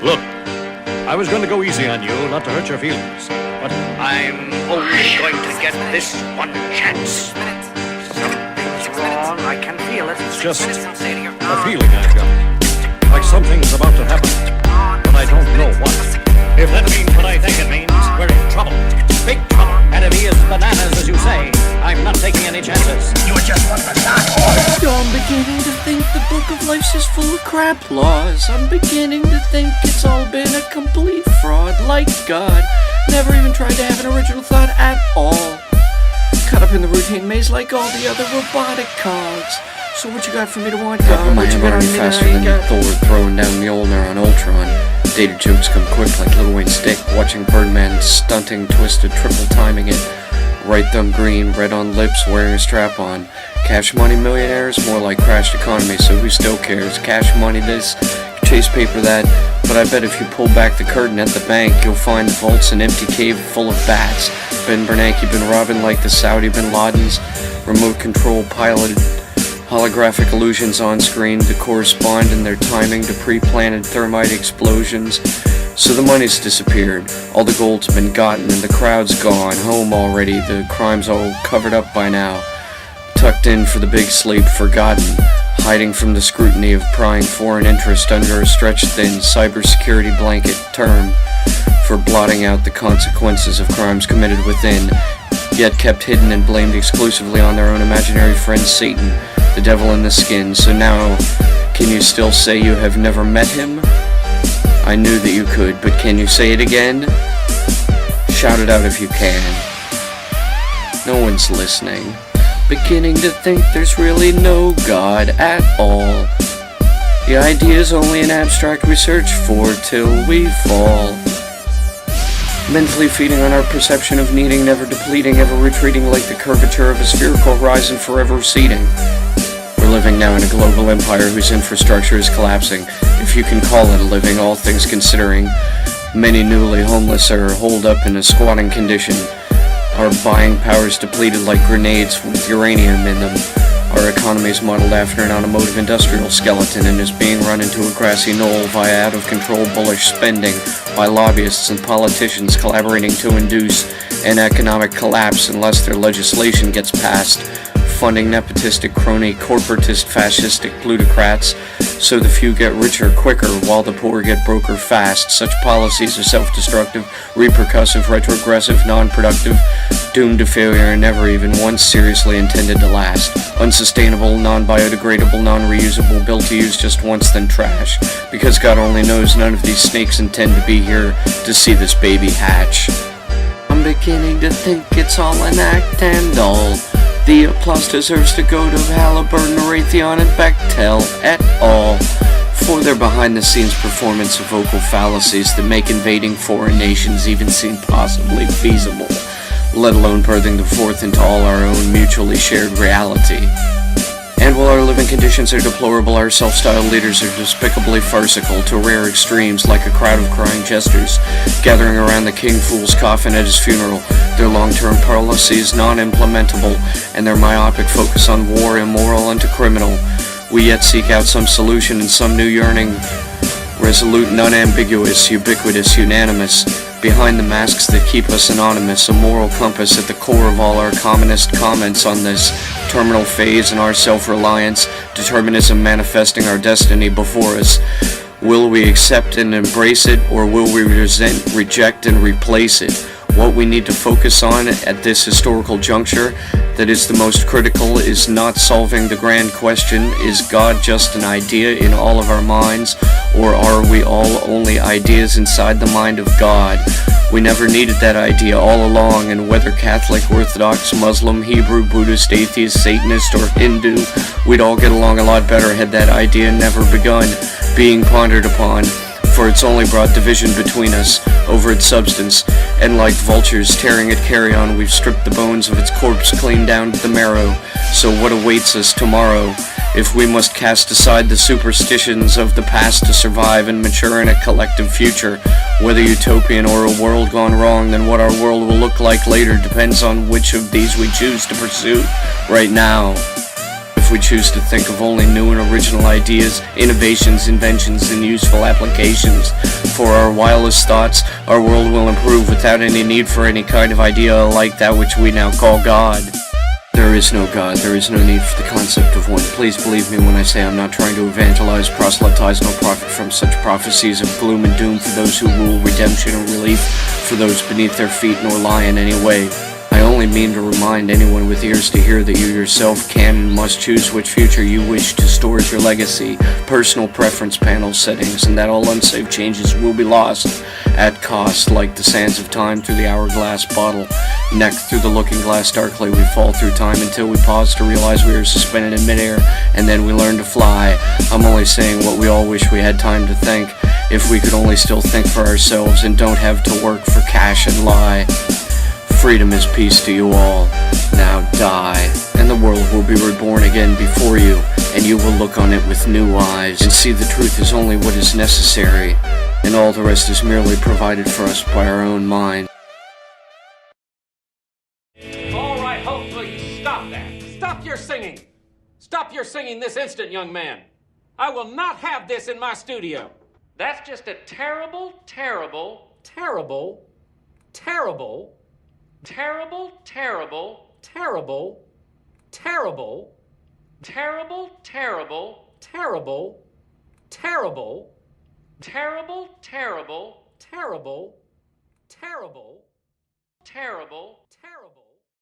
Look, I was going to go easy on you, not to hurt your feelings. But I'm only going to get this one chance. Something's wrong. I can feel it. It's just a feeling I've got. Like something's about to happen. But I don't know what. If that means what I think it means, we're in trouble. Big trouble. And if he is bananas, as you say, I'm not taking any chances. You just want the dark horse. I'm beginning to think the book of life's just full of crap laws. I'm beginning to think it's all been a complete fraud. Like God, never even tried to have an original thought at all. Caught up in the routine maze like all the other robotic cogs. So what you got for me to want, God? My hammer running faster than Thor throwing down Mjolnir on Ultron. Dated jokes come quick like Lil Wayne's dick. Watching Birdman stunting, twisted, triple timing it. Right thumb green, red on lips, wearing a strap on. Cash money millionaires, more like crashed economy, so who still cares? Cash money this, chase paper that. But I bet if you pull back the curtain at the bank, you'll find vaults an empty cave full of bats. Ben Bernanke been robbing like the Saudi bin Ladens. Remote control piloted holographic illusions on screen to correspond in their timing to pre-planted thermite explosions. So the money's disappeared, all the gold's been gotten, and the crowd's gone home already, the crime's all covered up by now. Tucked in for the big sleep, forgotten, hiding from the scrutiny of prying foreign interest under a stretched-thin cybersecurity blanket term for blotting out the consequences of crimes committed within, yet kept hidden and blamed exclusively on their own imaginary friend Satan, the devil in the skin. So now, can you still say you have never met him? I knew that you could, but can you say it again? Shout it out if you can. No one's listening. Beginning to think there's really no God at all. The idea is only an abstract we search for till we fall. Mentally feeding on our perception of needing, never depleting, ever retreating like the curvature of a spherical horizon, forever receding. We're living now in a global empire whose infrastructure is collapsing, if you can call it a living, all things considering. Many newly homeless are holed up in a squatting condition. Our buying powers depleted like grenades with uranium in them. Our economy is modeled after an automotive industrial skeleton and is being run into a grassy knoll via out-of-control bullish spending by lobbyists and politicians collaborating to induce an economic collapse unless their legislation gets passed, funding nepotistic, crony, corporatist, fascistic plutocrats so the few get richer quicker while the poor get broker fast. Such policies are self-destructive, repercussive, retrogressive, non-productive, doomed to failure and never even once seriously intended to last. Unsustainable, non-biodegradable, non-reusable, built to use just once then trash. Because God only knows none of these snakes intend to be here to see this baby hatch. I'm beginning to think it's all an act and all. The applause deserves to go to Halliburton, Raytheon, and Bechtel et al. For their behind-the-scenes performance of vocal fallacies that make invading foreign nations even seem possibly feasible, let alone birthing the fourth into all our own mutually shared reality. And while our living conditions are deplorable, our self-styled leaders are despicably farcical to rare extremes, like a crowd of crying jesters gathering around the king fool's coffin at his funeral, their long-term policies non-implementable, and their myopic focus on war immoral and criminal. We yet seek out some solution and some new yearning, resolute and unambiguous, ubiquitous, unanimous, behind the masks that keep us anonymous, a moral compass at the core of all our commonest comments on this terminal phase in our self-reliance, determinism manifesting our destiny before us. Will we accept and embrace it, or will we resent, reject, and replace it? What we need to focus on at this historical juncture that is the most critical is not solving the grand question, is God just an idea in all of our minds, or are we all only ideas inside the mind of God? We never needed that idea all along, and whether Catholic, Orthodox, Muslim, Hebrew, Buddhist, Atheist, Satanist, or Hindu, we'd all get along a lot better had that idea never begun being pondered upon. For it's only brought division between us over its substance, and like vultures tearing at carrion, we've stripped the bones of its corpse clean down to the marrow. So what awaits us tomorrow, if we must cast aside the superstitions of the past to survive and mature in a collective future? Whether utopian or a world gone wrong, then what our world will look like later depends on which of these we choose to pursue right now. If we choose to think of only new and original ideas, innovations, inventions, and useful applications for our wildest thoughts, our world will improve without any need for any kind of idea like that which we now call God. There is no God, there is no need for the concept of one. Please believe me when I say I'm not trying to evangelize, proselytize, nor profit from such prophecies of gloom and doom for those who rule, redemption or relief for those beneath their feet, nor lie in any way. I only mean to remind anyone with ears to hear that you yourself can and must choose which future you wish to store as your legacy, personal preference panel settings, and that all unsaved changes will be lost at cost, like the sands of time through the hourglass bottle. Neck through the looking glass darkly, we fall through time until we pause to realize we are suspended in midair, and then we learn to fly. I'm only saying what we all wish we had time to think, if we could only still think for ourselves and don't have to work for cash and lie. Freedom is peace to you all. Now die, and the world will be reborn again before you, and you will look on it with new eyes, and see the truth is only what is necessary, and all the rest is merely provided for us by our own mind. All right, hopefully you stop that. Stop your singing. Stop your singing this instant, young man. I will not have this in my studio. That's just a terrible, terrible, terrible, terrible, terrible, terrible, terrible, terrible, terrible, terrible, terrible, terrible, terrible, terrible, terrible, terrible, terrible, terrible.